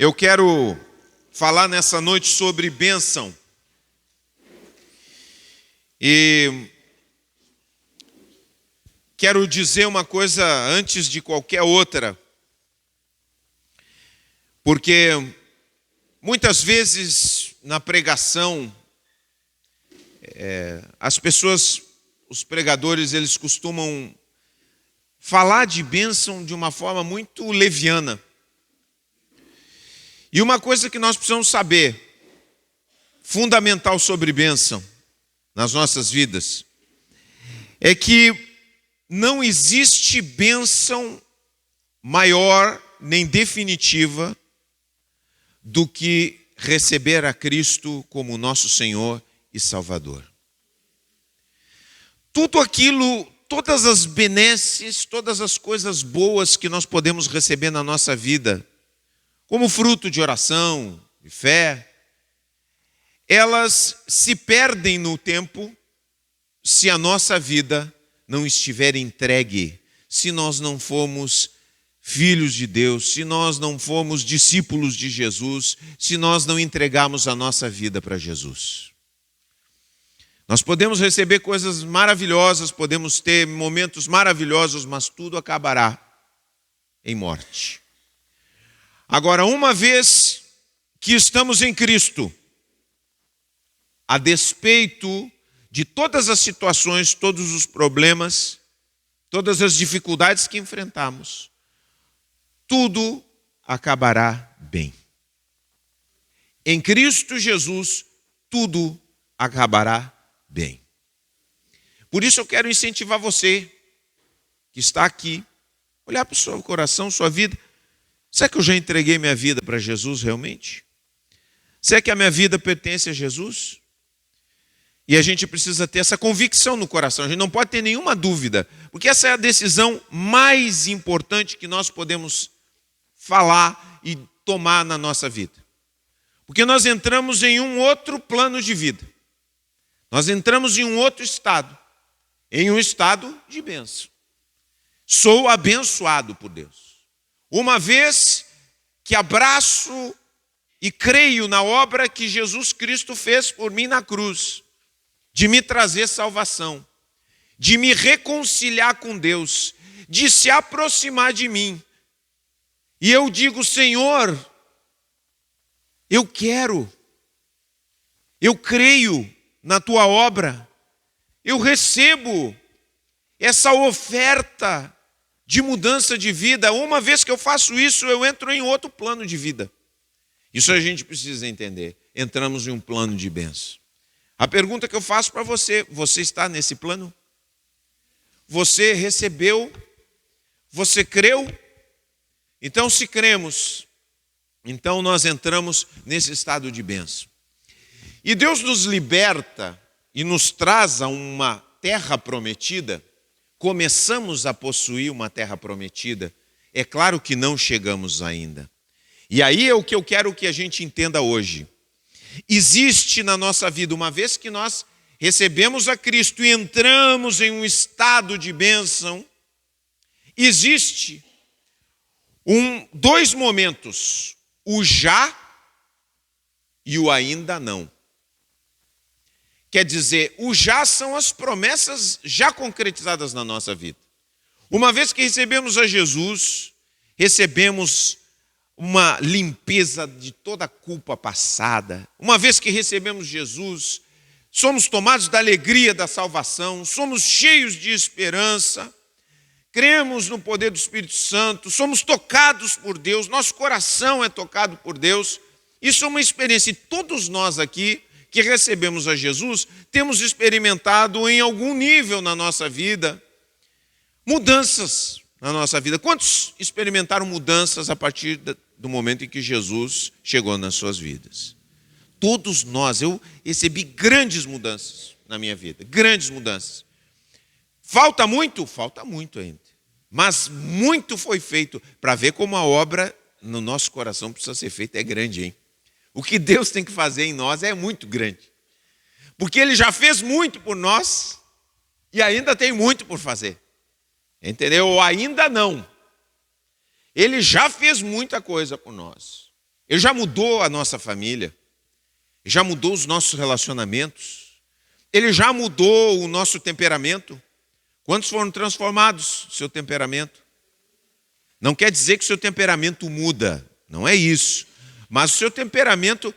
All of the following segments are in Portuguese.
Eu quero falar nessa noite sobre bênção. E quero dizer uma coisa antes de qualquer outra, porque muitas vezes na pregação, as pessoas, os pregadores, eles costumam falar de bênção de uma forma muito leviana. E uma coisa que nós precisamos saber, fundamental sobre bênção nas nossas vidas, é que não existe bênção maior nem definitiva do que receber a Cristo como nosso Senhor e Salvador. Tudo aquilo, todas as benesses, todas as coisas boas que nós podemos receber na nossa vida, como fruto de oração, de fé, elas se perdem no tempo se a nossa vida não estiver entregue, se nós não formos filhos de Deus, se nós não formos discípulos de Jesus, se nós não entregarmos a nossa vida para Jesus. Nós podemos receber coisas maravilhosas, podemos ter momentos maravilhosos, mas tudo acabará em morte. Agora, uma vez que estamos em Cristo, a despeito de todas as situações, todos os problemas, todas as dificuldades que enfrentamos, tudo acabará bem. Em Cristo Jesus, tudo acabará bem. Por isso eu quero incentivar você que está aqui, olhar para o seu coração, sua vida. Será que eu já entreguei minha vida para Jesus realmente? Será que a minha vida pertence a Jesus? E a gente precisa ter essa convicção no coração, a gente não pode ter nenhuma dúvida, porque essa é a decisão mais importante que nós podemos falar e tomar na nossa vida. Porque nós entramos em um outro plano de vida. Nós entramos em um outro estado, em um estado de bênção. Sou abençoado por Deus. Uma vez que abraço e creio na obra que Jesus Cristo fez por mim na cruz, de me trazer salvação, de me reconciliar com Deus, de se aproximar de mim. E eu digo, Senhor, eu creio na tua obra, eu recebo essa oferta de mudança de vida. Uma vez que eu faço isso, eu entro em outro plano de vida. Isso a gente precisa entender. Entramos em um plano de bênção. A pergunta que eu faço para você, você está nesse plano? Você recebeu? Você creu? Então, se cremos, então nós entramos nesse estado de bênção. E Deus nos liberta e nos traz a uma terra prometida. Começamos a possuir uma terra prometida. É claro que não chegamos ainda. E aí é o que eu quero que a gente entenda hoje. Existe na nossa vida, uma vez que nós recebemos a Cristo e entramos em um estado de bênção, existe dois momentos, o já e o ainda não. Quer dizer, o já são as promessas já concretizadas na nossa vida. Uma vez que recebemos a Jesus, recebemos uma limpeza de toda a culpa passada. Uma vez que recebemos Jesus, somos tomados da alegria da salvação, somos cheios de esperança, cremos no poder do Espírito Santo, somos tocados por Deus, nosso coração é tocado por Deus. Isso é uma experiência, e todos nós aqui que recebemos a Jesus, temos experimentado em algum nível na nossa vida mudanças na nossa vida. Quantos experimentaram mudanças a partir do momento em que Jesus chegou nas suas vidas? Todos nós. Eu recebi grandes mudanças na minha vida, grandes mudanças. Falta muito? Falta muito ainda. Mas muito foi feito para ver como a obra no nosso coração precisa ser feita, é grande, hein? O que Deus tem que fazer em nós é muito grande. Porque Ele já fez muito por nós e ainda tem muito por fazer. Entendeu? Ou ainda não. Ele já fez muita coisa por nós. Ele já mudou a nossa família, já mudou os nossos relacionamentos, ele já mudou o nosso temperamento. Quantos foram transformados no seu temperamento? Não quer dizer que o seu temperamento muda, não é isso. Mas o seu temperamento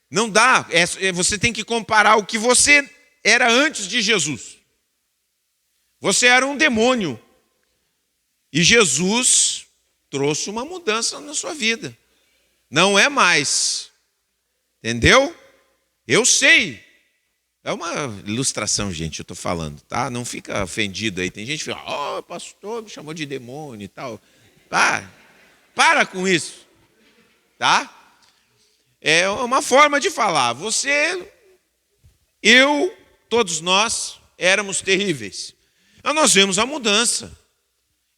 não dá, você tem que comparar o que você era antes de Jesus. Você era um demônio. E Jesus trouxe uma mudança na sua vida. Não é mais. Entendeu? Eu sei. É uma ilustração, gente, eu estou falando, tá? Não fica ofendido aí. Tem gente que fala, pastor me chamou de demônio e tal. Para com isso. Tá? É uma forma de falar. Todos nós éramos terríveis. Mas nós vemos a mudança.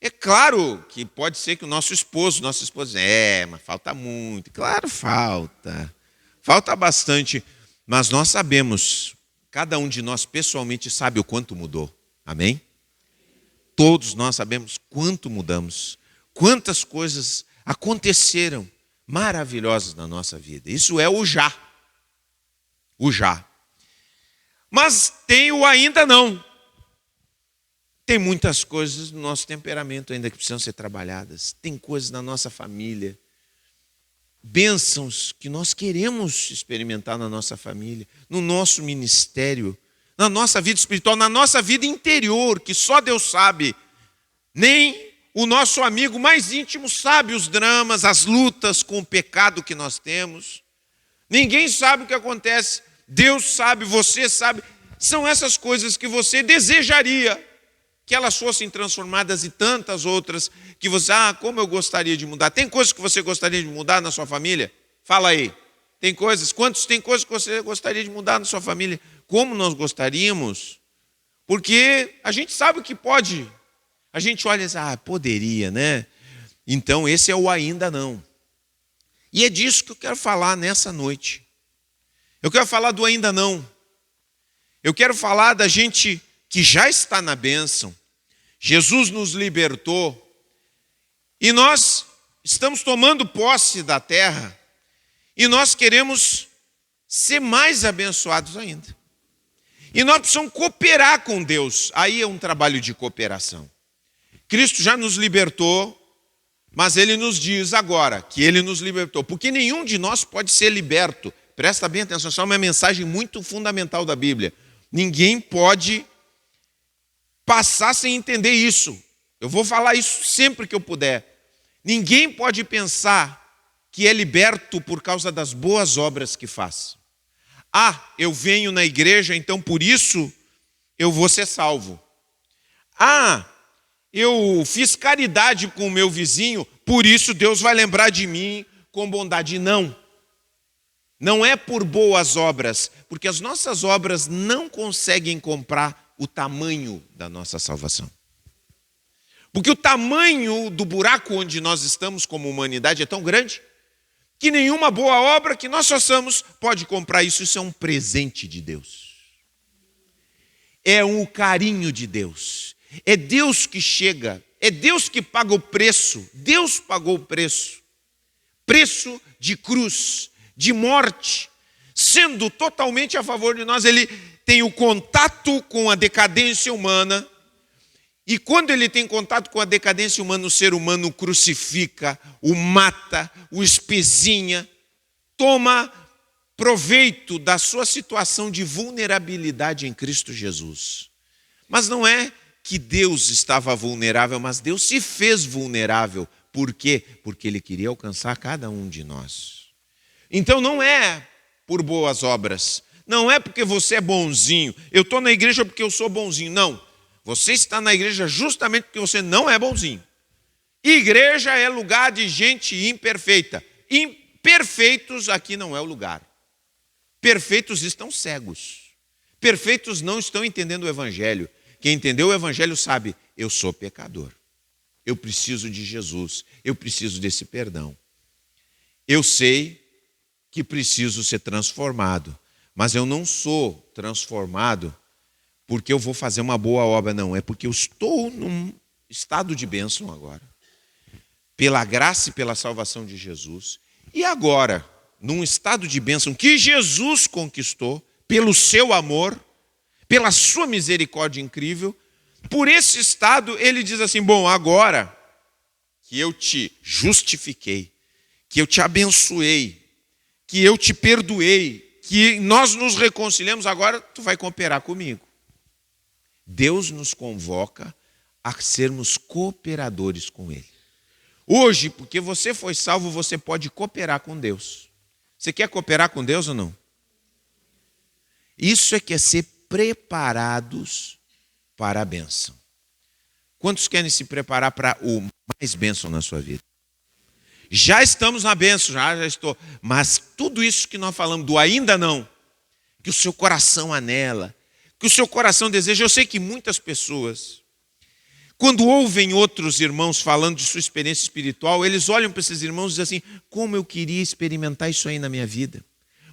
É claro que pode ser que o nossa esposa, mas falta muito. Claro, falta. Falta bastante. Mas nós sabemos, cada um de nós pessoalmente sabe o quanto mudou. Amém? Todos nós sabemos quanto mudamos. Quantas coisas aconteceram maravilhosas na nossa vida. Isso é o já. O já. Mas tem o ainda não. Tem muitas coisas no nosso temperamento ainda que precisam ser trabalhadas. Tem coisas na nossa família. Bênçãos que nós queremos experimentar na nossa família, no nosso ministério, na nossa vida espiritual, na nossa vida interior, que só Deus sabe. Nem o nosso amigo mais íntimo sabe os dramas, as lutas com o pecado que nós temos. Ninguém sabe o que acontece. Deus sabe, você sabe. São essas coisas que você desejaria que elas fossem transformadas e tantas outras que você, como eu gostaria de mudar. Tem coisas que você gostaria de mudar na sua família? Fala aí. Tem coisas? Tem coisas que você gostaria de mudar na sua família? Como nós gostaríamos? Porque a gente sabe o que pode. A gente olha e diz, poderia, né? Então esse é o ainda não. E é disso que eu quero falar nessa noite. Eu quero falar do ainda não. Eu quero falar da gente que já está na bênção. Jesus nos libertou. E nós estamos tomando posse da terra. E nós queremos ser mais abençoados ainda. E nós precisamos cooperar com Deus. Aí é um trabalho de cooperação. Cristo já nos libertou, mas Ele nos diz agora que Ele nos libertou. Porque nenhum de nós pode ser liberto. Presta bem atenção, essa é uma mensagem muito fundamental da Bíblia. Ninguém pode passar sem entender isso. Eu vou falar isso sempre que eu puder. Ninguém pode pensar que é liberto por causa das boas obras que faz. Eu venho na igreja, então por isso eu vou ser salvo. Eu fiz caridade com o meu vizinho, por isso Deus vai lembrar de mim com bondade. Não. Não é por boas obras, porque as nossas obras não conseguem comprar o tamanho da nossa salvação. Porque o tamanho do buraco onde nós estamos como humanidade é tão grande que nenhuma boa obra que nós façamos pode comprar isso. Isso é um presente de Deus. É um carinho de Deus. É Deus que chega, é Deus que paga o preço. Deus pagou o preço. Preço de cruz, de morte, sendo totalmente a favor de nós. Ele tem o contato com a decadência humana. E quando ele tem contato com a decadência humana, o ser humano o crucifica, o mata, o espezinha, toma proveito da sua situação de vulnerabilidade em Cristo Jesus. Mas não é que Deus estava vulnerável, mas Deus se fez vulnerável. Por quê? Porque Ele queria alcançar cada um de nós. Então não é por boas obras, não é porque você é bonzinho. Eu estou na igreja porque eu sou bonzinho. Não. Você está na igreja justamente porque você não é bonzinho. Igreja é lugar de gente imperfeita. Imperfeitos aqui não é o lugar. Perfeitos estão cegos. Perfeitos não estão entendendo o evangelho. Quem entendeu o evangelho sabe, eu sou pecador. Eu preciso de Jesus. Eu preciso desse perdão. Eu sei que preciso ser transformado. Mas eu não sou transformado porque eu vou fazer uma boa obra, não. É porque eu estou num estado de bênção agora. Pela graça e pela salvação de Jesus, E agora, num estado de bênção que Jesus conquistou, pelo seu amor, pela sua misericórdia incrível, por esse estado ele diz assim, bom, agora que eu te justifiquei, que eu te abençoei, que eu te perdoei, que nós nos reconciliamos, agora tu vai cooperar comigo. Deus nos convoca a sermos cooperadores com Ele. Hoje, porque você foi salvo, você pode cooperar com Deus. Você quer cooperar com Deus ou não? Isso é que é ser preparados para a bênção. Quantos querem se preparar para o mais bênção na sua vida? Já estamos na bênção, já estou. Mas tudo isso que nós falamos do ainda não, que o seu coração anela, que o seu coração deseja. Eu sei que muitas pessoas, quando ouvem outros irmãos falando de sua experiência espiritual, eles olham para esses irmãos e dizem assim, como eu queria experimentar isso aí na minha vida.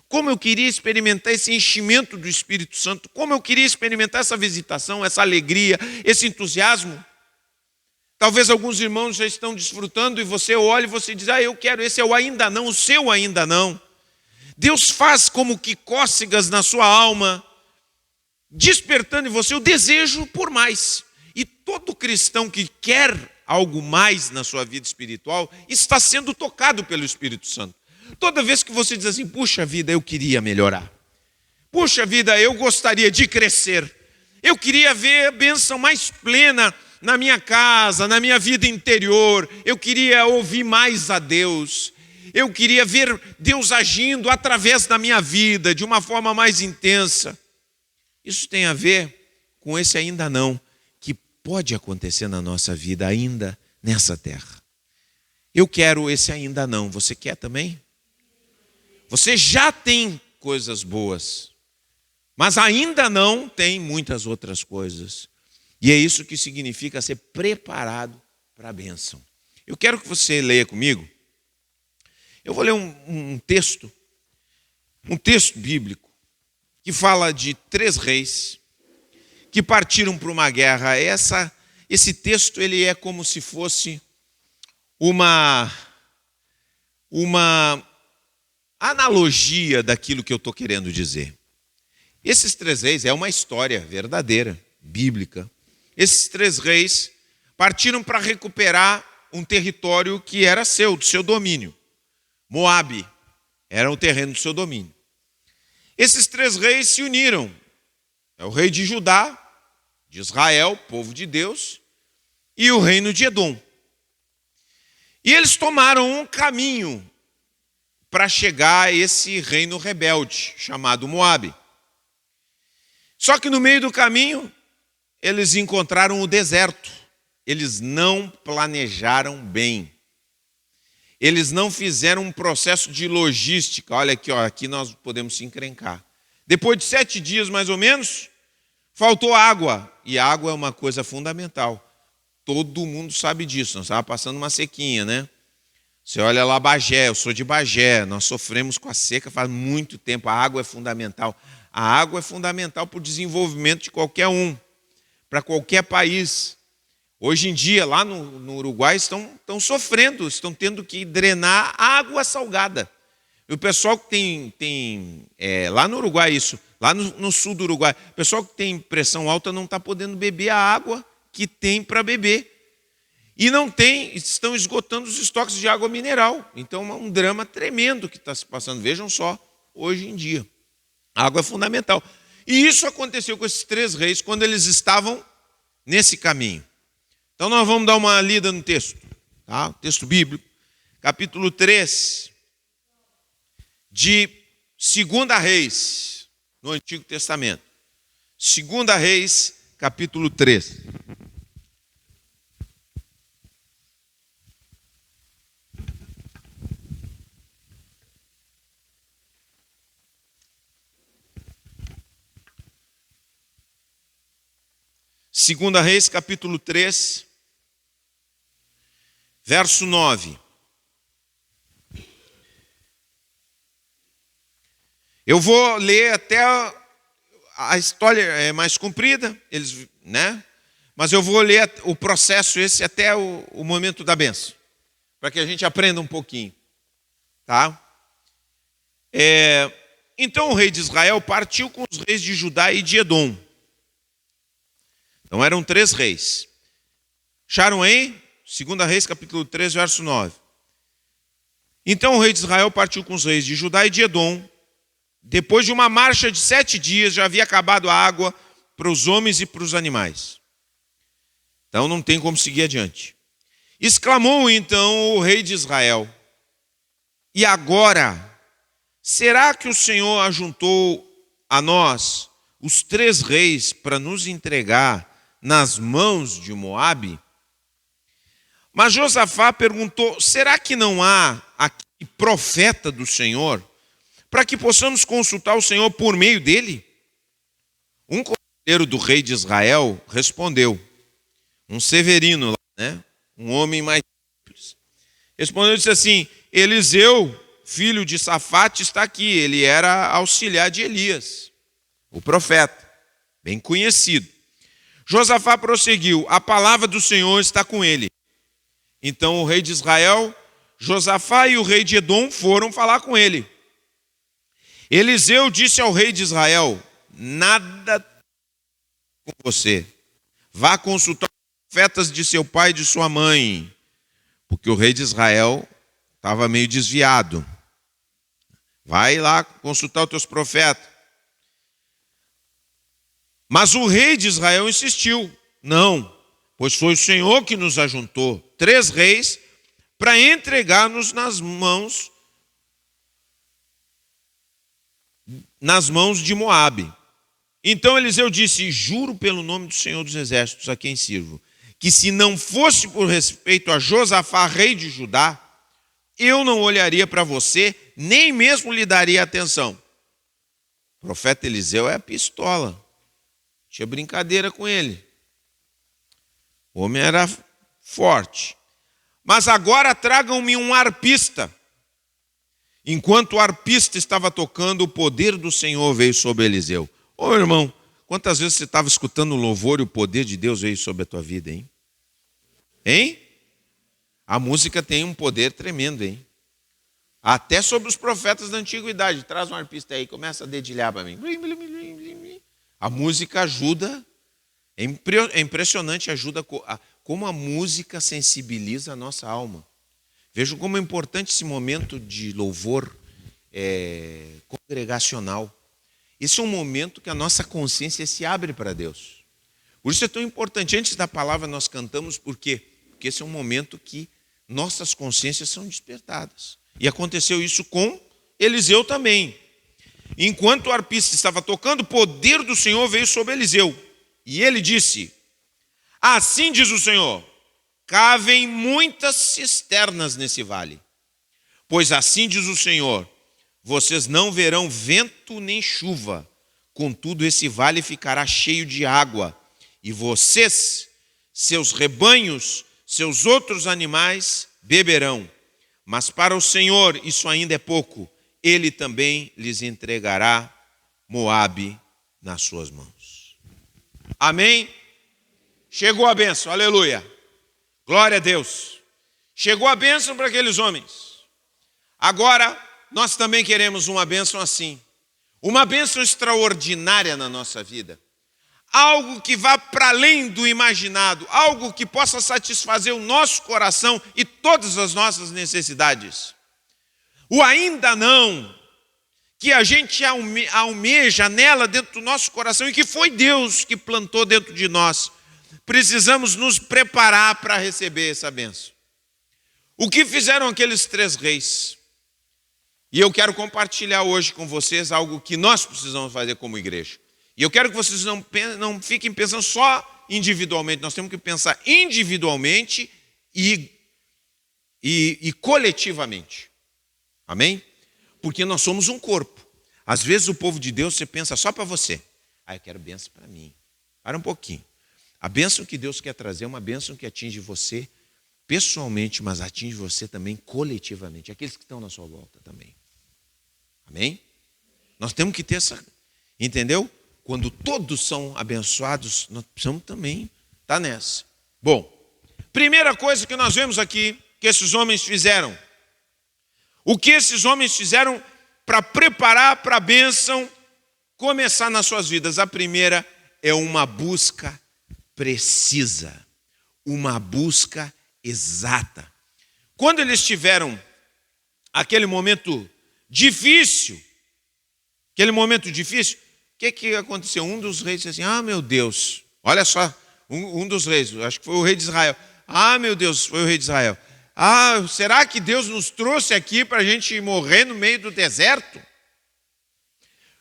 Como eu queria experimentar esse enchimento do Espírito Santo. Como eu queria experimentar essa visitação, essa alegria, esse entusiasmo. Talvez alguns irmãos já estão desfrutando e você olha e você diz, eu quero, esse é o ainda não, o seu ainda não. Deus faz como que cócegas na sua alma, despertando em você o desejo por mais. E todo cristão que quer algo mais na sua vida espiritual está sendo tocado pelo Espírito Santo. Toda vez que você diz assim, puxa vida, eu queria melhorar. Puxa vida, eu gostaria de crescer. Eu queria ver a bênção mais plena na minha casa, na minha vida interior. Eu queria ouvir mais a Deus. Eu queria ver Deus agindo através da minha vida, de uma forma mais intensa. Isso tem a ver com esse ainda não, que pode acontecer na nossa vida ainda nessa terra. Eu quero esse ainda não. Você quer também? Você já tem coisas boas, mas ainda não tem muitas outras coisas. E é isso que significa ser preparado para a bênção. Eu quero que você leia comigo. Eu vou ler um texto bíblico, que fala de 3 reis que partiram para uma guerra. Esse texto ele é como se fosse uma analogia daquilo que eu estou querendo dizer. Esses 3 reis é uma história verdadeira, bíblica. Esses 3 reis partiram para recuperar um território que era do seu domínio. Moabe era o terreno do seu domínio. Esses 3 reis se uniram. É o rei de Judá, de Israel, povo de Deus, e o reino de Edom. E eles tomaram um caminho para chegar a esse reino rebelde, chamado Moabe. Só que no meio do caminho, eles encontraram o deserto. Eles não planejaram bem. Eles não fizeram um processo de logística. Olha aqui, aqui nós podemos se encrencar. Depois de 7 dias, mais ou menos, faltou água. E água é uma coisa fundamental. Todo mundo sabe disso. Nós estávamos passando uma sequinha, né? Você olha lá Bagé, eu sou de Bagé. Nós sofremos com a seca faz muito tempo. A água é fundamental. A água é fundamental para o desenvolvimento de qualquer um, para qualquer país. Hoje em dia, lá no Uruguai, estão sofrendo, estão tendo que drenar água salgada. E o pessoal que tem lá no Uruguai isso, lá no sul do Uruguai, o pessoal que tem pressão alta não está podendo beber a água que tem para beber. E estão esgotando os estoques de água mineral. Então é um drama tremendo que está se passando. Vejam só, hoje em dia. A água é fundamental. E isso aconteceu com esses 3 reis quando eles estavam nesse caminho. Então nós vamos dar uma lida no texto, tá? O texto bíblico, capítulo 3 de 2 Reis, no Antigo Testamento. 2 Reis, capítulo 3. Segunda Reis, capítulo 3, verso 9. Eu vou ler até a história é mais comprida, mas eu vou ler o processo esse até o momento da bênção, para que a gente aprenda um pouquinho. Tá? Então o rei de Israel partiu com os reis de Judá e de Edom. Então eram 3 reis. Acharam aí? 2 Reis, capítulo 3, verso 9. Então o rei de Israel partiu com os reis de Judá e de Edom. Depois de uma marcha de 7 dias, já havia acabado a água para os homens e para os animais. Então não tem como seguir adiante. Exclamou então o rei de Israel: e agora, será que o Senhor ajuntou a nós os 3 reis para nos entregar nas mãos de Moabe? Mas Josafá perguntou: será que não há aqui profeta do Senhor, para que possamos consultar o Senhor por meio dele? Um conselheiro do rei de Israel respondeu, um Severino lá, né? Um homem mais simples. Respondeu e disse assim: Eliseu, filho de Safate, está aqui. Ele era auxiliar de Elias, o profeta, bem conhecido. Josafá prosseguiu: a palavra do Senhor está com ele. Então o rei de Israel, Josafá e o rei de Edom foram falar com ele. Eliseu disse ao rei de Israel: nada com você. Vá consultar os profetas de seu pai e de sua mãe. Porque o rei de Israel estava meio desviado. Vai lá consultar os teus profetas. Mas o rei de Israel insistiu: não, pois foi o Senhor que nos ajuntou, 3 reis, para entregar-nos nas mãos de Moabe. Então Eliseu disse: juro pelo nome do Senhor dos Exércitos, a quem sirvo, que se não fosse por respeito a Josafá, rei de Judá, eu não olharia para você, nem mesmo lhe daria atenção. O profeta Eliseu é a pistola. Tinha brincadeira com ele. O homem era forte. Mas agora tragam-me um arpista. Enquanto o arpista estava tocando, o poder do Senhor veio sobre Eliseu. Ô irmão, quantas vezes você estava escutando o louvor e o poder de Deus veio sobre a tua vida, hein? Hein? A música tem um poder tremendo, hein? Até sobre os profetas da antiguidade. Traz um arpista aí, começa a dedilhar para mim. A música ajuda, é impressionante, ajuda como a música sensibiliza a nossa alma. Vejam como é importante esse momento de louvor congregacional. Esse é um momento que a nossa consciência se abre para Deus. Por isso é tão importante. Antes da palavra nós cantamos, por quê? Porque esse é um momento que nossas consciências são despertadas. E aconteceu isso com Eliseu também. Enquanto o arpista estava tocando, o poder do Senhor veio sobre Eliseu. E ele disse: assim diz o Senhor, cavem muitas cisternas nesse vale. Pois assim diz o Senhor, vocês não verão vento nem chuva. Contudo, esse vale ficará cheio de água. E vocês, seus rebanhos, seus outros animais beberão. Mas para o Senhor isso ainda é pouco. Ele também lhes entregará Moabe nas suas mãos. Amém? Chegou a bênção, aleluia. Glória a Deus. Chegou a bênção para aqueles homens. Agora, nós também queremos uma bênção assim. Uma bênção extraordinária na nossa vida. Algo que vá para além do imaginado. Algo que possa satisfazer o nosso coração e todas as nossas necessidades. O ainda não, que a gente almeja nela dentro do nosso coração e que foi Deus que plantou dentro de nós. Precisamos nos preparar para receber essa bênção. O que fizeram aqueles 3 reis? E eu quero compartilhar hoje com vocês algo que nós precisamos fazer como igreja. E eu quero que vocês não fiquem pensando só individualmente. Nós temos que pensar individualmente e coletivamente. Amém? Porque nós somos um corpo. Às vezes o povo de Deus, você pensa só para você. Eu quero bênção para mim. Para um pouquinho. A bênção que Deus quer trazer é uma bênção que atinge você pessoalmente, mas atinge você também coletivamente. Aqueles que estão na sua volta também. Amém? Nós temos que ter essa... Entendeu? Quando todos são abençoados, nós precisamos também estar nessa. Bom, primeira coisa que nós vemos aqui, que esses homens fizeram. O que esses homens fizeram para preparar para a bênção começar nas suas vidas? A primeira é uma busca precisa, uma busca exata. Quando eles tiveram aquele momento difícil, o que aconteceu? Um dos reis disse assim, meu Deus, olha só, um dos reis, acho que foi o rei de Israel. Meu Deus, foi o rei de Israel. Será que Deus nos trouxe aqui para a gente morrer no meio do deserto?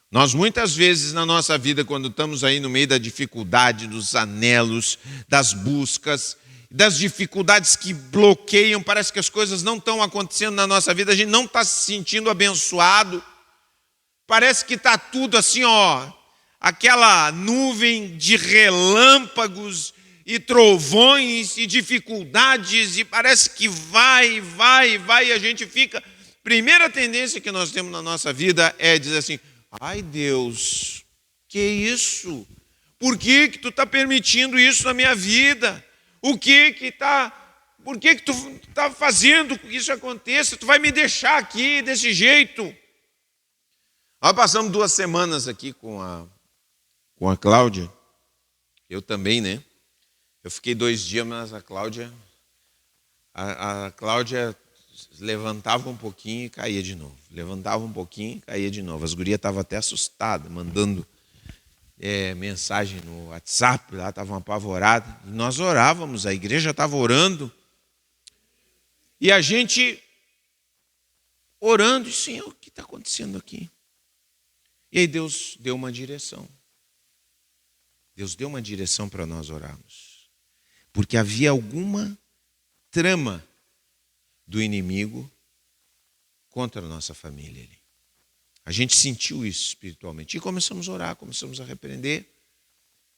Nós muitas vezes na nossa vida, quando estamos aí no meio da dificuldade, dos anelos, das buscas, das dificuldades que bloqueiam, parece que as coisas não estão acontecendo na nossa vida, a gente não está se sentindo abençoado, parece que está tudo assim, aquela nuvem de relâmpagos e trovões e dificuldades, e parece que vai, e a gente fica... Primeira tendência que nós temos na nossa vida é dizer assim, ai Deus, que isso? Por que tu está permitindo isso na minha vida? Por que tu está fazendo com que isso aconteça? Tu vai me deixar aqui desse jeito? Nós passamos 2 semanas aqui com a Cláudia, eu também, né? Eu fiquei 2 dias, mas a Cláudia levantava um pouquinho e caía de novo. Levantava um pouquinho e caía de novo. As gurias estavam até assustadas, mandando mensagem no WhatsApp, lá estavam apavoradas. E nós orávamos, a igreja estava orando. E a gente orando, e Senhor, o que está acontecendo aqui? E aí Deus deu uma direção. Deus deu uma direção para nós orarmos. Porque havia alguma trama do inimigo contra a nossa família ali. A gente sentiu isso espiritualmente. E começamos a orar, começamos a repreender.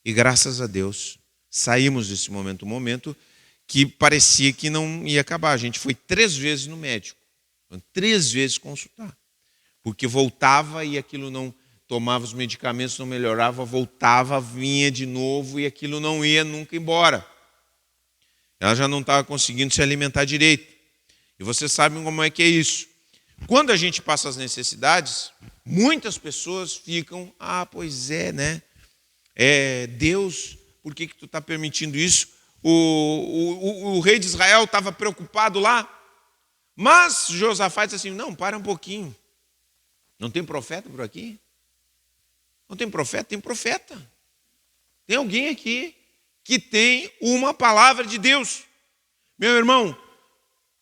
E graças a Deus, saímos desse momento, um momento que parecia que não ia acabar. A gente foi 3 vezes no médico. 3 vezes consultar. Porque voltava e aquilo não... Tomava os medicamentos, não melhorava, voltava, vinha de novo e aquilo não ia nunca embora. Ela já não estava conseguindo se alimentar direito. E vocês sabem como é que é isso. Quando a gente passa as necessidades, muitas pessoas ficam, pois é, né? Deus, por que tu está permitindo isso? O rei de Israel estava preocupado lá, mas Josafá disse assim, não, para um pouquinho. Não tem profeta por aqui? Não tem profeta? Tem profeta. Tem alguém aqui que tem uma palavra de Deus. Meu irmão,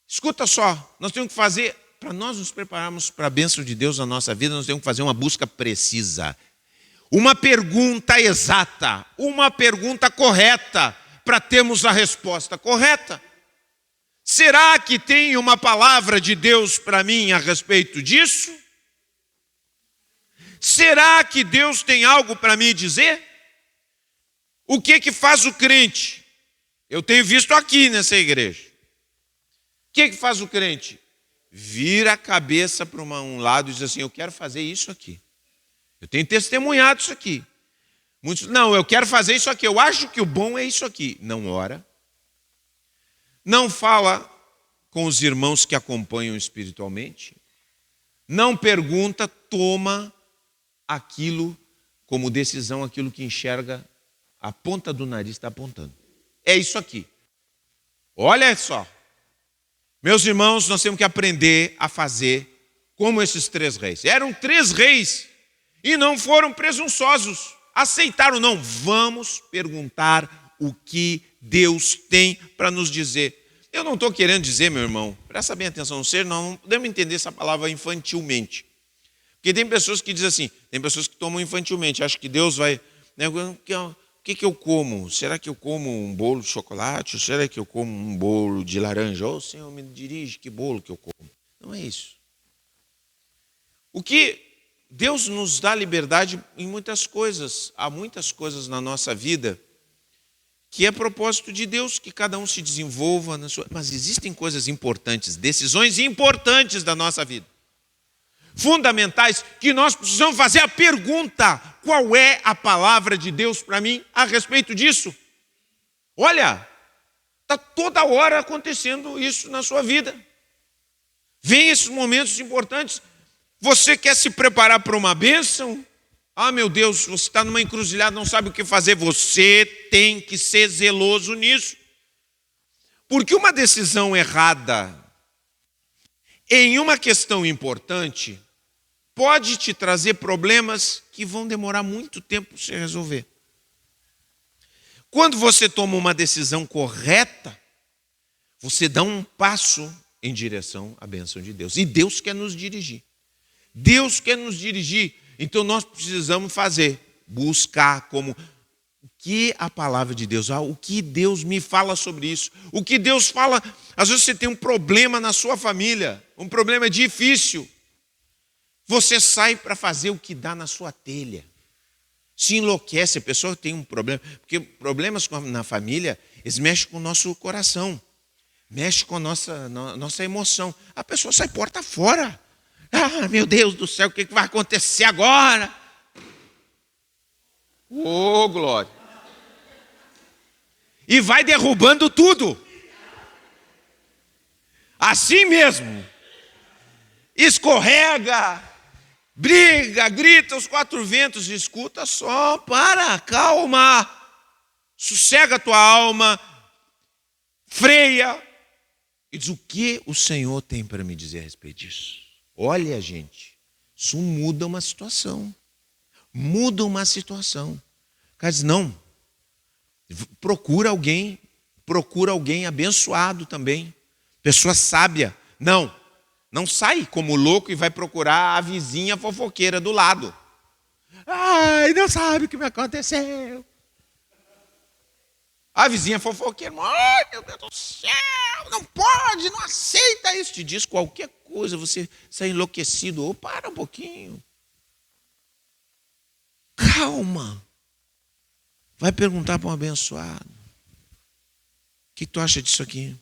escuta só, nós temos que fazer, para nós nos prepararmos para a bênção de Deus na nossa vida, nós temos que fazer uma busca precisa. Uma pergunta exata, uma pergunta correta, para termos a resposta correta. Será que tem uma palavra de Deus para mim a respeito disso? Será que Deus tem algo para me dizer? O que faz o crente? Eu tenho visto aqui nessa igreja. O que faz o crente? Vira a cabeça para um lado e diz assim, eu quero fazer isso aqui. Eu tenho testemunhado isso aqui. Muitos, não, eu quero fazer isso aqui. Eu acho que o bom é isso aqui. Não ora. Não fala com os irmãos que acompanham espiritualmente. Não pergunta, toma aquilo como decisão, aquilo que enxerga, a ponta do nariz está apontando. É isso aqui. Olha só. Meus irmãos, nós temos que aprender a fazer como esses 3 reis. Eram 3 reis e não foram presunçosos. Aceitaram, não. Vamos perguntar o que Deus tem para nos dizer. Eu não estou querendo dizer, meu irmão, presta bem atenção, não podemos entender essa palavra infantilmente. Porque tem pessoas que dizem assim, tem pessoas que tomam infantilmente, acham que Deus vai... Né, o que eu como? Será que eu como um bolo de chocolate? Ou será que eu como um bolo de laranja? Ô, Senhor, me dirige, que bolo que eu como? Não é isso. O que Deus nos dá liberdade em muitas coisas. Há muitas coisas na nossa vida que é propósito de Deus, que cada um se desenvolva na sua... Mas existem coisas importantes, decisões importantes da nossa vida. Fundamentais, que nós precisamos fazer a pergunta, qual é a palavra de Deus para mim a respeito disso? Olha, está toda hora acontecendo isso na sua vida. Vem esses momentos importantes. Você quer se preparar para uma bênção? Ah, meu Deus, você está numa encruzilhada, não sabe o que fazer. Você tem que ser zeloso nisso. Porque uma decisão errada em uma questão importante pode te trazer problemas que vão demorar muito tempo para se resolver. Quando você toma uma decisão correta, você dá um passo em direção à bênção de Deus. E Deus quer nos dirigir. Deus quer nos dirigir. Então nós precisamos buscar como o que a palavra de Deus, o que Deus me fala sobre isso. O que Deus fala, às vezes você tem um problema na sua família, um problema difícil. Você sai para fazer o que dá na sua telha. Se enlouquece, a pessoa tem um problema, porque problemas na família, eles mexem com o nosso coração. Mexe com a nossa emoção. A pessoa sai porta fora. Ah, meu Deus do céu, o que vai acontecer agora? Ô, glória. E vai derrubando tudo. Assim mesmo. Escorrega, briga, grita os quatro ventos. Escuta só, calma. Sossega a tua alma. Freia. E diz, o que o Senhor tem para me dizer a respeito disso? Olha, gente, isso muda uma situação. Muda uma situação. O cara diz, não, procura alguém abençoado também. Pessoa sábia. Não sai como louco e vai procurar a vizinha fofoqueira do lado. Ai, não sabe o que me aconteceu. A vizinha fofoqueira, ai, meu Deus do céu, não pode, não aceita isso. Te diz qualquer coisa, você sai enlouquecido. Ou para um pouquinho. Calma. Vai perguntar para um abençoado. O que tu acha disso aqui?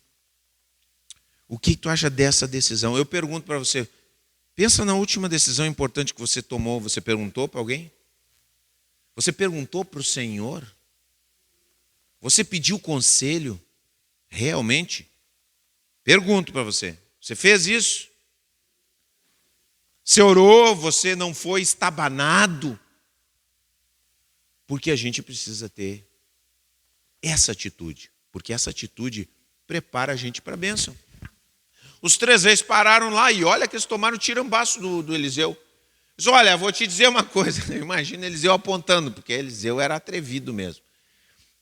O que tu acha dessa decisão? Eu pergunto para você, pensa na última decisão importante que você tomou. Você perguntou para alguém? Você perguntou para o Senhor? Você pediu conselho? Realmente? Pergunto para você. Você fez isso? Você orou? Você não foi estabanado? Porque a gente precisa ter essa atitude. Porque essa atitude prepara a gente para a bênção. Os 3 reis pararam lá e olha que eles tomaram o tirambaço do Eliseu. Diz, olha, vou te dizer uma coisa. Imagina Eliseu apontando, porque Eliseu era atrevido mesmo.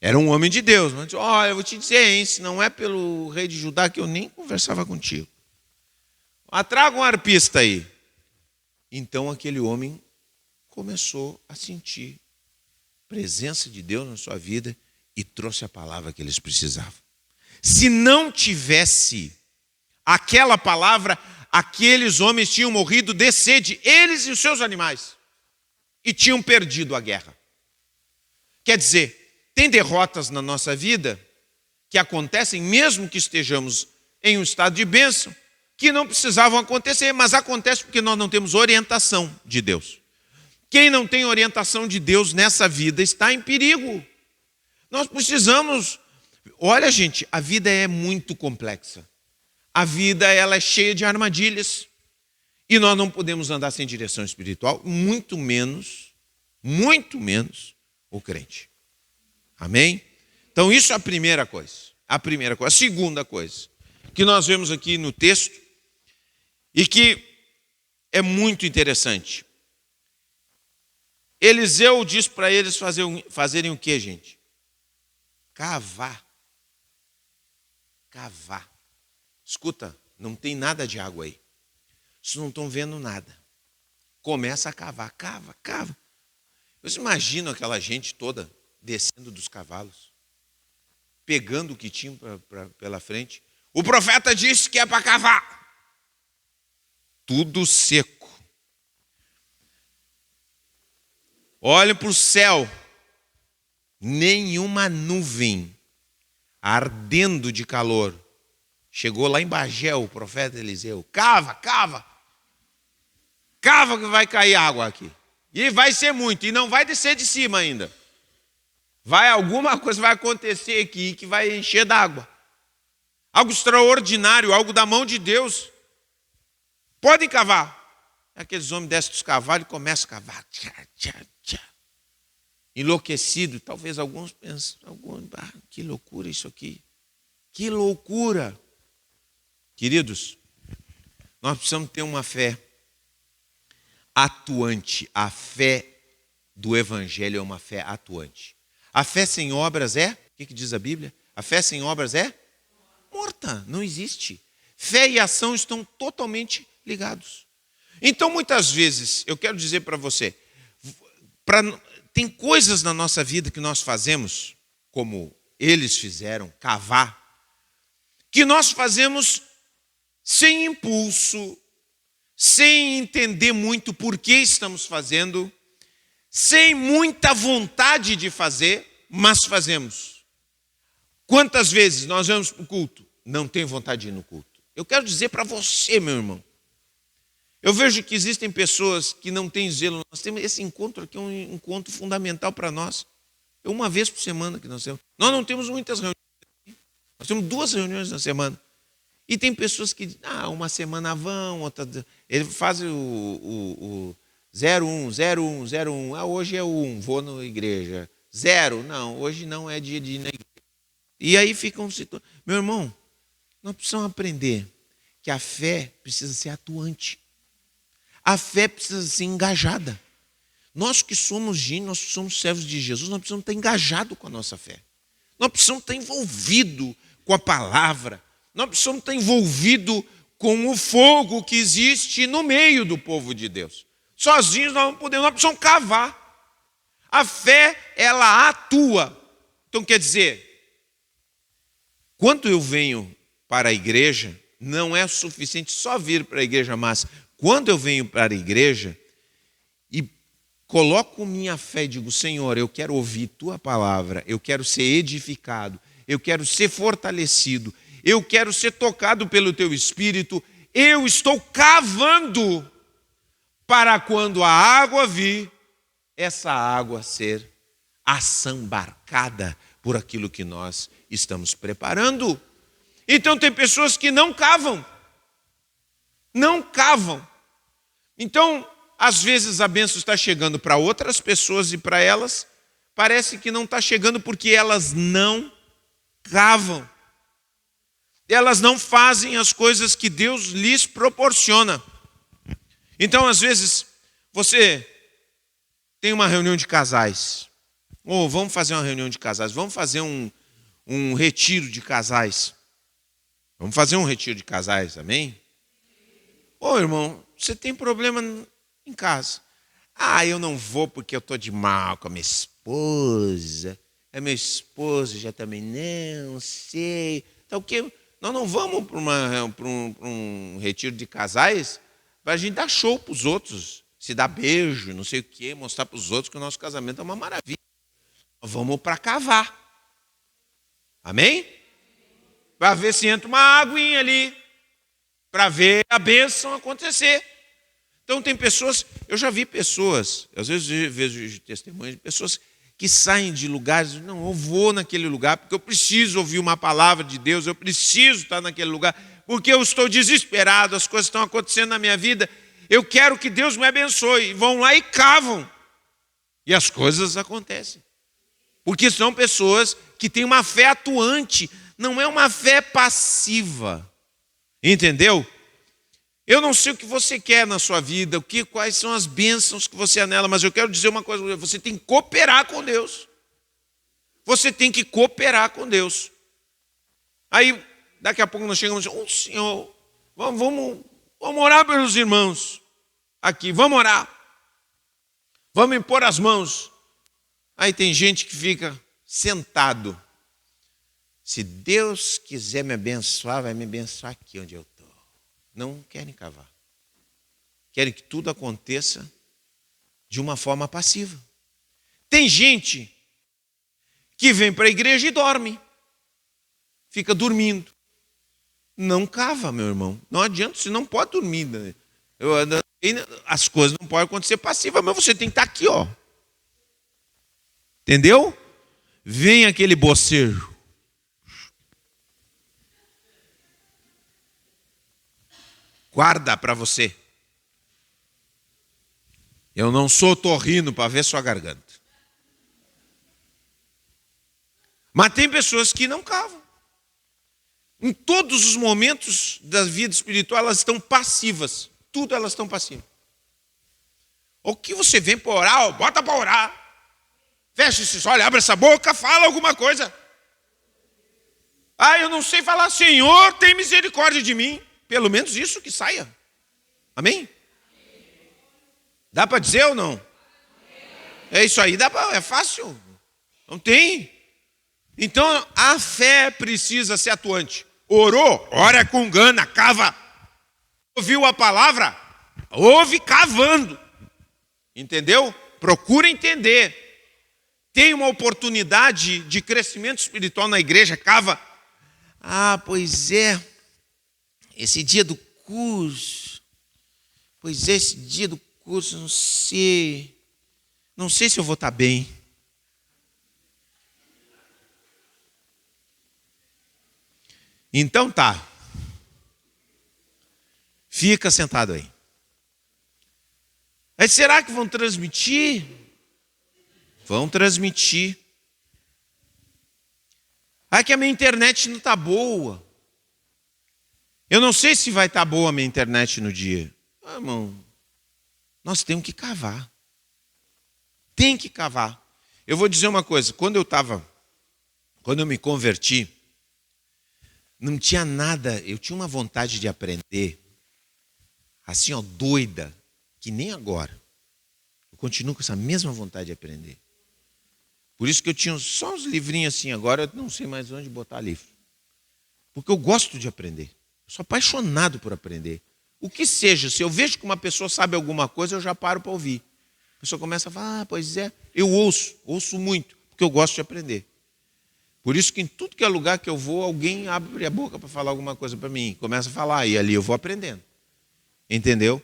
Era um homem de Deus. Mas, olha, eu vou te dizer, hein, se não é pelo rei de Judá que eu nem conversava contigo. Traga um arpista aí. Então aquele homem começou a sentir a presença de Deus na sua vida e trouxe a palavra que eles precisavam. Se não tivesse aquela palavra, aqueles homens tinham morrido de sede, eles e os seus animais, e tinham perdido a guerra. Quer dizer, tem derrotas na nossa vida que acontecem, mesmo que estejamos em um estado de bênção, que não precisavam acontecer, mas acontece porque nós não temos orientação de Deus. Quem não tem orientação de Deus nessa vida está em perigo. Nós precisamos... Olha, gente, a vida é muito complexa. A vida ela é cheia de armadilhas. E nós não podemos andar sem direção espiritual, muito menos o crente. Amém? Então isso é a primeira coisa. A segunda coisa que nós vemos aqui no texto e que é muito interessante. Eliseu diz para eles fazerem o quê, gente? Cavar. Escuta, não tem nada de água aí. Vocês não estão vendo nada. Começa a cavar, cava. Vocês imaginam aquela gente toda descendo dos cavalos, pegando o que tinha pela frente. O profeta disse que é para cavar. Tudo seco. Olhem para o céu. Nenhuma nuvem ardendo de calor. Chegou lá em Bagé o profeta Eliseu. Cava que vai cair água aqui. E vai ser muito. E não vai descer de cima ainda. Alguma coisa vai acontecer aqui que vai encher d'água. Algo extraordinário, algo da mão de Deus. Podem cavar. Aqueles homens descem dos cavalos e começam a cavar. Tchá, tchá, tchá. Enlouquecido. Talvez alguns pensem, que loucura isso aqui. Que loucura. Queridos, nós precisamos ter uma fé atuante. A fé do Evangelho é uma fé atuante. A fé sem obras é? O que diz a Bíblia? A fé sem obras é? Morta, não existe. Fé e ação estão totalmente ligados. Então, muitas vezes, eu quero dizer para você, tem coisas na nossa vida que nós fazemos, como eles fizeram, cavar, que nós fazemos sem impulso, sem entender muito por que estamos fazendo, sem muita vontade de fazer, mas fazemos. Quantas vezes nós vamos para o culto? Não tenho vontade de ir no culto. Eu quero dizer para você, meu irmão, eu vejo que existem pessoas que não têm zelo. Nós temos esse encontro aqui, é um encontro fundamental para nós. É uma vez por semana que nós temos. Nós não temos muitas reuniões. Nós temos 2 reuniões na semana. E tem pessoas que, uma semana vão, outra... Ele faz o 01, 01, 01. Hoje é o 1, vou na igreja. 0, não, hoje não é dia de ir na igreja. E aí ficam... Meu irmão, nós precisamos aprender que a fé precisa ser atuante. A fé precisa ser engajada. Nós que somos nós que somos servos de Jesus, nós precisamos estar engajados com a nossa fé. Nós precisamos estar envolvidos com a palavra. Nós precisamos estar envolvidos com o fogo que existe no meio do povo de Deus. Sozinhos nós não podemos, nós precisamos cavar. A fé, ela atua. Então quer dizer, quando eu venho para a igreja, não é suficiente só vir para a igreja, mas quando eu venho para a igreja e coloco minha fé e digo, Senhor, eu quero ouvir Tua palavra, eu quero ser edificado, eu quero ser fortalecido, eu quero ser tocado pelo Teu Espírito, eu estou cavando para quando a água vir, essa água ser assambarcada por aquilo que nós estamos preparando. Então tem pessoas que não cavam. Não cavam. Então, às vezes a bênção está chegando para outras pessoas e para elas parece que não está chegando porque elas não cavam. Elas não fazem as coisas que Deus lhes proporciona. Então, às vezes, você tem uma reunião de casais. Ou vamos fazer uma reunião de casais. Vamos fazer um retiro de casais. Vamos fazer um retiro de casais, amém? Irmão, você tem problema em casa. Eu não vou porque eu estou de mal com a minha esposa. A minha esposa já também não sei. Então, o que? Nós não vamos para um retiro de casais para a gente dar show para os outros, se dar beijo, não sei o quê, mostrar para os outros que o nosso casamento é uma maravilha. Nós vamos para cavar. Amém? Para ver se entra uma aguinha ali, para ver a bênção acontecer. Então tem pessoas, eu já vi pessoas, às vezes eu vejo testemunhos de pessoas que saem de lugares, não, eu vou naquele lugar porque eu preciso ouvir uma palavra de Deus, eu preciso estar naquele lugar, porque eu estou desesperado, as coisas estão acontecendo na minha vida, eu quero que Deus me abençoe. E vão lá e cavam. E as coisas acontecem. Porque são pessoas que têm uma fé atuante, não é uma fé passiva. Entendeu? Eu não sei o que você quer na sua vida, quais são as bênçãos que você anela, mas eu quero dizer uma coisa, você tem que cooperar com Deus. Você tem que cooperar com Deus. Aí, daqui a pouco nós chegamos e dizemos, Senhor, vamos orar pelos irmãos aqui, vamos orar. Vamos impor as mãos. Aí tem gente que fica sentado. Se Deus quiser me abençoar, vai me abençoar aqui onde eu estou. Não querem cavar. Querem que tudo aconteça de uma forma passiva. Tem gente que vem para a igreja e dorme. Fica dormindo. Não cava, meu irmão. Não adianta, você não pode dormir. Né? As coisas não podem acontecer passivas, mas você tem que estar aqui, ó. Entendeu? Vem aquele bocejo. Guarda para você. Eu não sou otorrino para ver sua garganta. Mas tem pessoas que não cavam. Em todos os momentos da vida espiritual, elas estão passivas. Tudo elas estão passivas. O que você vem para orar, bota para orar. Fecha esses olhos, abre essa boca, fala alguma coisa. Eu não sei falar, Senhor, tem misericórdia de mim. Pelo menos isso que saia. Amém? Dá para dizer ou não? É isso aí, é fácil. Não tem. Então, a fé precisa ser atuante. Orou, ora com gana, cava. Ouviu a palavra? Ouve cavando. Entendeu? Procura entender. Tem uma oportunidade de crescimento espiritual na igreja, cava. Pois é. Esse dia do curso. Pois é, esse dia do curso, não sei. Não sei se eu vou estar bem. Então tá. Fica sentado aí. Aí será que vão transmitir? Vão transmitir. Que a minha internet não está boa. Eu não sei se vai estar boa a minha internet no dia. Irmão, nós temos que cavar. Tem que cavar. Eu vou dizer uma coisa. Quando eu me converti, não tinha nada, eu tinha uma vontade de aprender, assim, doida, que nem agora. Eu continuo com essa mesma vontade de aprender. Por isso que eu tinha só uns livrinhos assim, agora eu não sei mais onde botar livro. Porque eu gosto de aprender. Eu sou apaixonado por aprender. O que seja, se eu vejo que uma pessoa sabe alguma coisa, eu já paro para ouvir. A pessoa começa a falar, pois é, eu ouço muito, porque eu gosto de aprender. Por isso que em tudo que é lugar que eu vou, alguém abre a boca para falar alguma coisa para mim. Começa a falar, e ali eu vou aprendendo. Entendeu?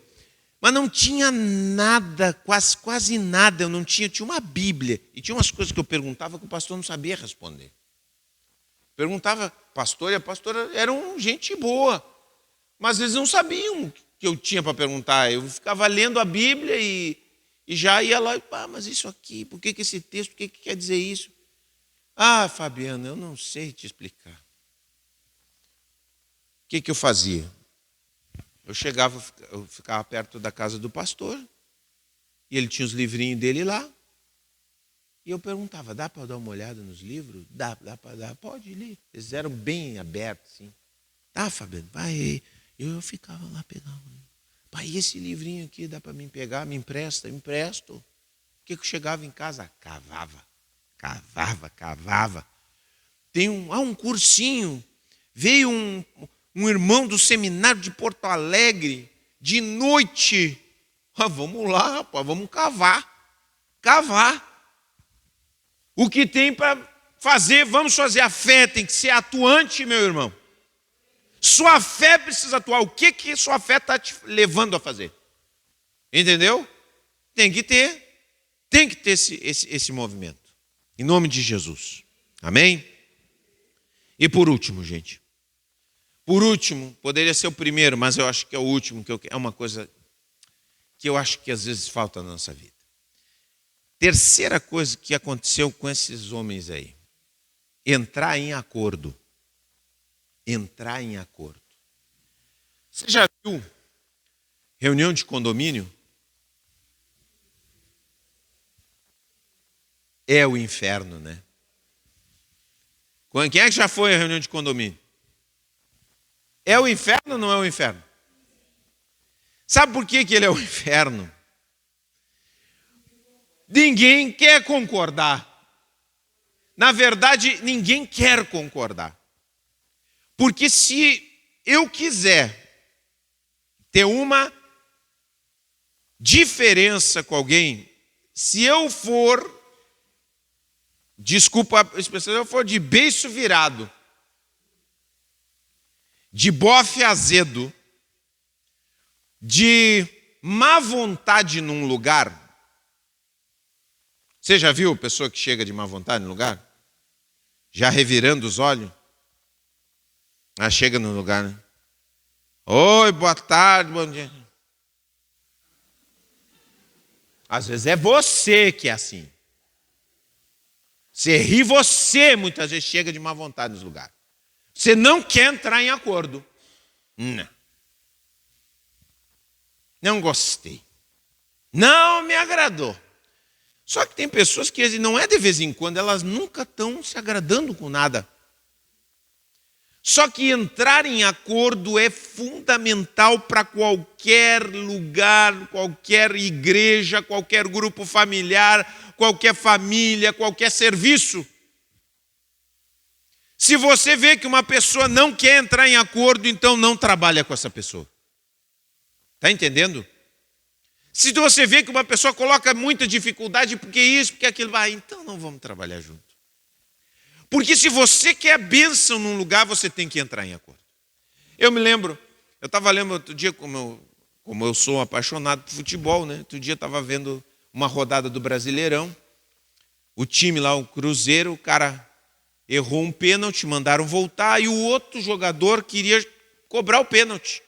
Mas não tinha nada, quase nada. Eu não tinha uma Bíblia. E tinha umas coisas que eu perguntava que o pastor não sabia responder. Perguntava, pastor, e a pastora eram gente boa. Mas eles não sabiam o que eu tinha para perguntar. Eu ficava lendo a Bíblia e já ia lá, mas isso aqui, por que esse texto, por que quer dizer isso? Fabiana, eu não sei te explicar. O que eu fazia? Eu ficava perto da casa do pastor, e ele tinha os livrinhos dele lá, e eu perguntava, dá para dar uma olhada nos livros? Dá para dar, pode ler. Eles eram bem abertos, assim. Fabiana, vai. Eu ficava lá pegando. Pai, esse livrinho aqui dá para mim pegar? Me empresta? Empresto. O que eu chegava em casa? Cavava. Tem um cursinho. Veio um irmão do seminário de Porto Alegre, de noite. Vamos lá, rapaz, vamos cavar. O que tem para fazer, vamos fazer. A fé tem que ser atuante, meu irmão. Sua fé precisa atuar. O que sua fé está te levando a fazer? Entendeu? Tem que ter esse movimento. Em nome de Jesus. Amém? E por último, gente. Poderia ser o primeiro, mas eu acho que é o último, que é uma coisa que eu acho que às vezes falta na nossa vida. Terceira coisa que aconteceu com esses homens aí. Entrar em acordo. Você já viu reunião de condomínio? É o inferno, né? Quem é que já foi à reunião de condomínio? É o inferno ou não é o inferno? Sabe por que ele é o inferno? Ninguém quer concordar. Na verdade, ninguém quer concordar. Porque se eu quiser ter uma diferença com alguém, se eu for, desculpa a expressão, se eu for de beiço virado, de bofe azedo, de má vontade num lugar. Você já viu pessoa que chega de má vontade no lugar? Já revirando os olhos? Chega no lugar, né? Oi, boa tarde, bom dia. Às vezes é você que é assim. Você ri, você muitas vezes chega de má vontade nos lugares. Você não quer entrar em acordo. Não. Não gostei. Não me agradou. Só que tem pessoas que não é de vez em quando, elas nunca estão se agradando com nada. Só que entrar em acordo é fundamental para qualquer lugar, qualquer igreja, qualquer grupo familiar, qualquer família, qualquer serviço. Se você vê que uma pessoa não quer entrar em acordo, então não trabalha com essa pessoa. Está entendendo? Se você vê que uma pessoa coloca muita dificuldade, porque isso, porque aquilo, então não vamos trabalhar junto. Porque se você quer bênção num lugar, você tem que entrar em acordo. Eu me lembro, eu estava lendo outro dia, como eu sou apaixonado por futebol, né? Outro dia eu estava vendo uma rodada do Brasileirão, o time lá, o Cruzeiro, o cara errou um pênalti, mandaram voltar, e o outro jogador queria cobrar o pênalti.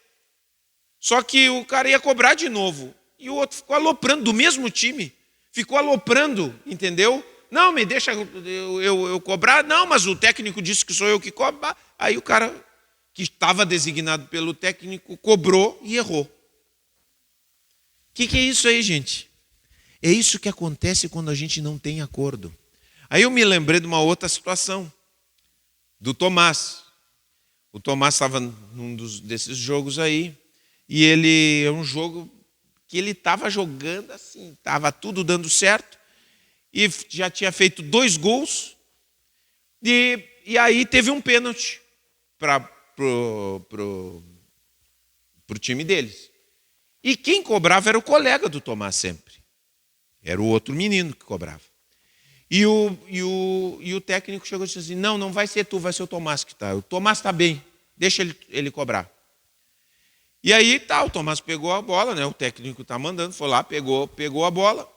Só que o cara ia cobrar de novo. E o outro ficou aloprando, do mesmo time. Ficou aloprando, entendeu? Não, me deixa eu cobrar. Não, mas o técnico disse que sou eu que cobro. Aí o cara que estava designado pelo técnico cobrou e errou. O que é isso aí, gente? É isso que acontece quando a gente não tem acordo. Aí eu me lembrei de uma outra situação, do Tomás. O Tomás estava num desses jogos aí, e ele é um jogo que ele estava jogando assim, estava tudo dando certo, e já tinha feito 2 gols, e aí teve um pênalti pro time deles. E quem cobrava era o colega do Tomás sempre. Era o outro menino que cobrava. E o técnico chegou e disse assim, não vai ser tu, vai ser o Tomás que está. O Tomás está bem, deixa ele cobrar. E aí o Tomás pegou a bola, né? O técnico está mandando, foi lá, pegou a bola.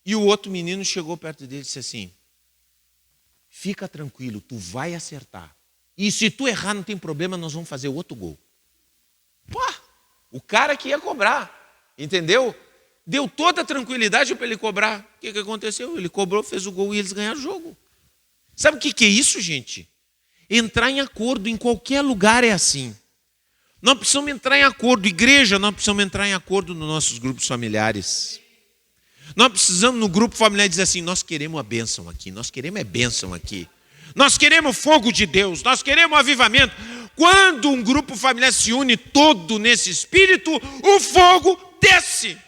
E o outro menino chegou perto dele e disse assim, fica tranquilo, tu vai acertar. E se tu errar, não tem problema, nós vamos fazer outro gol. Pô, o cara que ia cobrar, entendeu? Deu toda a tranquilidade para ele cobrar. O que aconteceu? Ele cobrou, fez o gol e eles ganharam o jogo. Sabe o que é isso, gente? Entrar em acordo em qualquer lugar é assim. Nós precisamos entrar em acordo. Igreja, nós precisamos entrar em acordo nos nossos grupos familiares. Nós precisamos no grupo familiar dizer assim, nós queremos a bênção aqui, nós queremos a bênção aqui. Nós queremos fogo de Deus, nós queremos avivamento. Quando um grupo familiar se une todo nesse espírito, o fogo desce.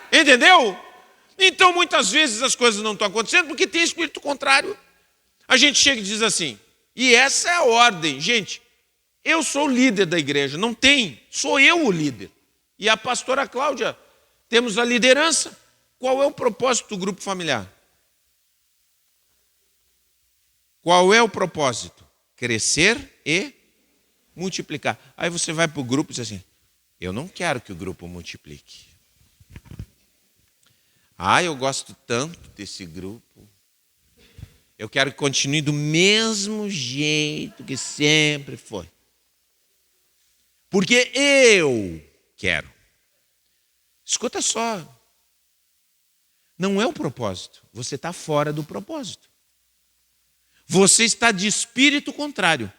Entendeu? Então, muitas vezes as coisas não estão acontecendo porque tem espírito contrário. A gente chega e diz assim, e essa é a ordem. Gente, eu sou o líder da igreja, não tem, sou eu o líder. E a pastora Cláudia, temos a liderança. Qual é o propósito do grupo familiar? Qual é o propósito? Crescer e multiplicar. Aí você vai para o grupo e diz assim, eu não quero que o grupo multiplique. Eu gosto tanto desse grupo. Eu quero que continue do mesmo jeito que sempre foi. Porque eu quero. Escuta só. Não é o propósito. Você está fora do propósito. Você está de espírito contrário.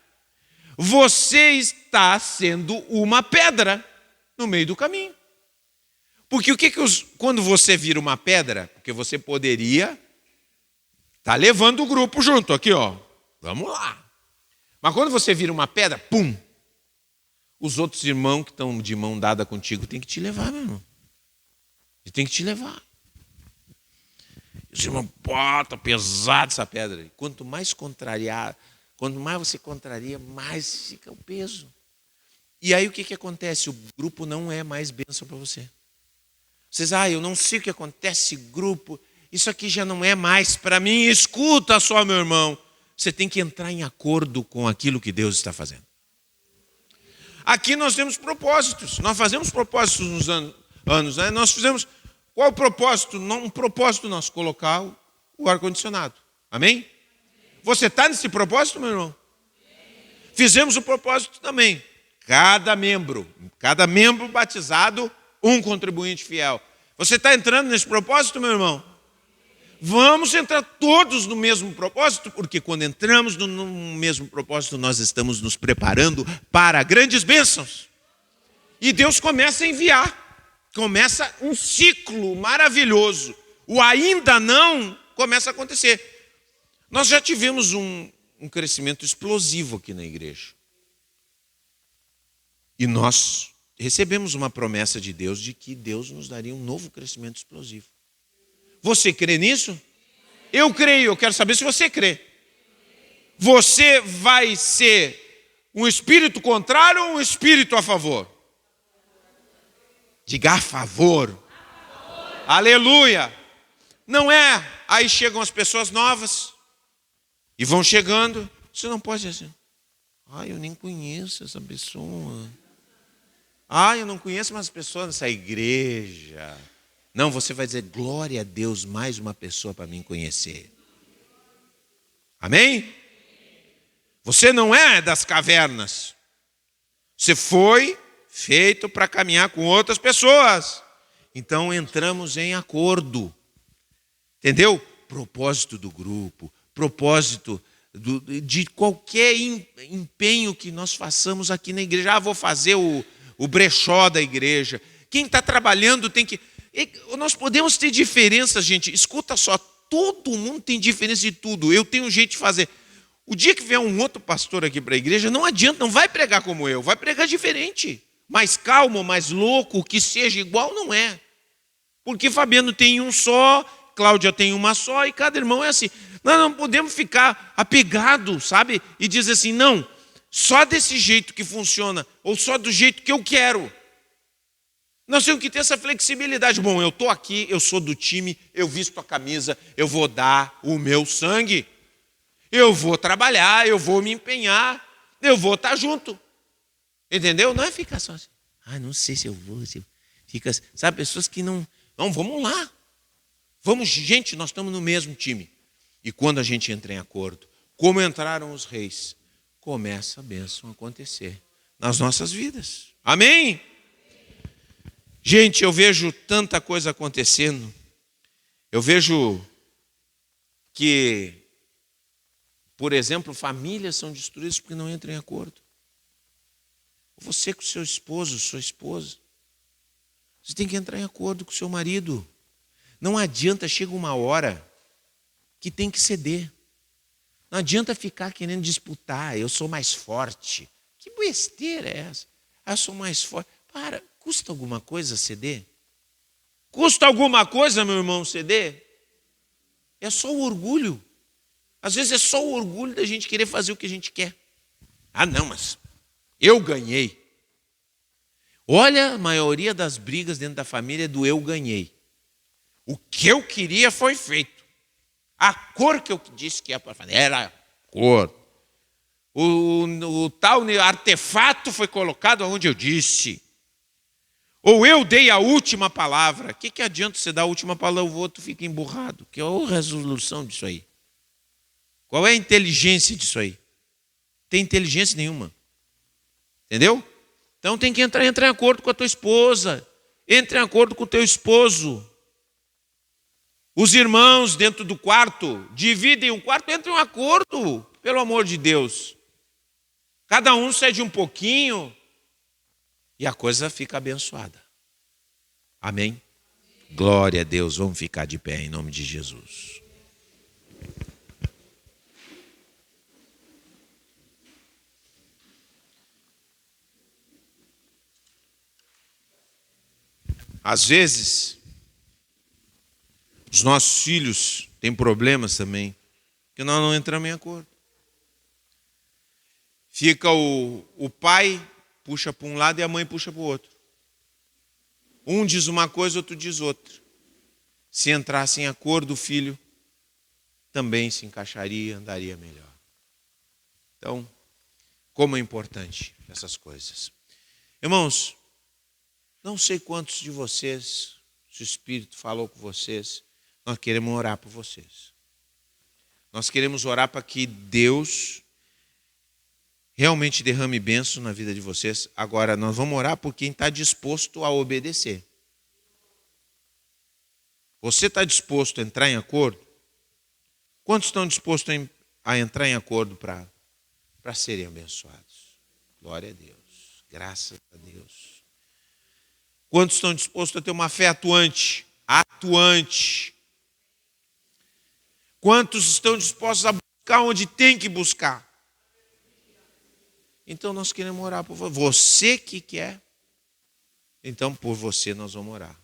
Você está sendo uma pedra no meio do caminho. Porque quando você vira uma pedra, porque você poderia estar levando o grupo junto, aqui ó, vamos lá. Mas quando você vira uma pedra, pum, os outros irmãos que estão de mão dada contigo têm que te levar, meu irmão. Eles têm que te levar. Os irmãos, tá pesado essa pedra. E quanto mais você contraria, mais fica o peso. E aí o que acontece? O grupo não é mais bênção para você. Vocês, eu não sei o que acontece, grupo, isso aqui já não é mais para mim. Escuta só, meu irmão, você tem que entrar em acordo com aquilo que Deus está fazendo. Aqui nós temos propósitos, nós fazemos propósitos nos anos, né? Nós fizemos, qual é o propósito? Um propósito nosso, colocar o ar-condicionado, amém? Você está nesse propósito, meu irmão? Fizemos o propósito também, Cada membro batizado, um contribuinte fiel. Você está entrando nesse propósito, meu irmão? Vamos entrar todos no mesmo propósito, porque quando entramos no mesmo propósito, nós estamos nos preparando para grandes bênçãos. E Deus começa a enviar, começa um ciclo maravilhoso. O ainda não começa a acontecer. Nós já tivemos um crescimento explosivo aqui na igreja. E nós recebemos uma promessa de Deus de que Deus nos daria um novo crescimento explosivo. Você crê nisso? Eu creio, eu quero saber se você crê. Você vai ser um espírito contrário ou um espírito a favor? Diga a favor. Aleluia. Não é, aí chegam as pessoas novas e vão chegando. Você não pode dizer assim, eu nem conheço essa pessoa. Eu não conheço mais pessoas nessa igreja. Não, você vai dizer, glória a Deus, mais uma pessoa para mim conhecer. Amém? Você não é das cavernas. Você foi feito para caminhar com outras pessoas. Então entramos em acordo. Entendeu? Propósito do grupo, propósito de qualquer empenho que nós façamos aqui na igreja. Vou fazer o brechó da igreja. Quem está trabalhando tem que... Nós podemos ter diferenças, gente. Escuta só, todo mundo tem diferença de tudo. Eu tenho um jeito de fazer. O dia que vier um outro pastor aqui para a igreja, não adianta, não vai pregar como eu, vai pregar diferente. Mais calmo, mais louco, que seja igual, não é. Porque Fabiano tem um só, Cláudia tem uma só, e cada irmão é assim. Nós não podemos ficar apegados, sabe? E dizer assim, não, só desse jeito que funciona, ou só do jeito que eu quero. Nós temos que ter essa flexibilidade. Bom, eu estou aqui, eu sou do time, eu visto a camisa, eu vou dar o meu sangue. Eu vou trabalhar, eu vou me empenhar, eu vou estar junto. Entendeu? Não é ficar só assim. Não sei se eu vou. Fica, sabe, pessoas que não... Não, vamos lá. Vamos, gente, nós estamos no mesmo time. E quando a gente entra em acordo, como entraram os reis, começa a bênção a acontecer nas nossas vidas. Amém? Gente, eu vejo tanta coisa acontecendo. Eu vejo que, por exemplo, famílias são destruídas porque não entram em acordo. Você com seu esposo, sua esposa, você tem que entrar em acordo com seu marido. Não adianta, chega uma hora que tem que ceder. Não adianta ficar querendo disputar, eu sou mais forte. Que besteira é essa? Eu sou mais forte. Para, custa alguma coisa ceder? Custa alguma coisa, meu irmão, ceder? É só o orgulho. Às vezes é só o orgulho da gente querer fazer o que a gente quer. Não, mas eu ganhei. Olha, a maioria das brigas dentro da família é do eu ganhei. O que eu queria foi feito. A cor que eu disse que ia para fazer era a cor. O tal artefato foi colocado onde eu disse. Ou eu dei a última palavra. O que adianta você dar a última palavra, o outro fica emburrado? Que é a resolução disso aí? Qual é a inteligência disso aí? Não tem inteligência nenhuma. Entendeu? Então tem que entrar em acordo com a tua esposa. Entre em acordo com o teu esposo. Os irmãos dentro do quarto, dividem um quarto, entrem em acordo, pelo amor de Deus. Cada um cede um pouquinho e a coisa fica abençoada. Amém? Glória a Deus, vamos ficar de pé em nome de Jesus. Às vezes, os nossos filhos têm problemas também, que nós não entramos em acordo. Fica o pai puxa para um lado e a mãe puxa para o outro. Um diz uma coisa, outro diz outra. Se entrasse em acordo, o filho também se encaixaria, andaria melhor. Então, como é importante essas coisas. Irmãos, não sei quantos de vocês, se o Espírito falou com vocês, nós queremos orar por vocês. Nós queremos orar para que Deus realmente derrame bênção na vida de vocês. Agora, nós vamos orar por quem está disposto a obedecer. Você está disposto a entrar em acordo? Quantos estão dispostos a entrar em acordo para serem abençoados? Glória a Deus. Graças a Deus. Quantos estão dispostos a ter uma fé atuante? Atuante. Quantos estão dispostos a buscar onde tem que buscar? Então nós queremos orar por você. Você que quer, então por você nós vamos orar.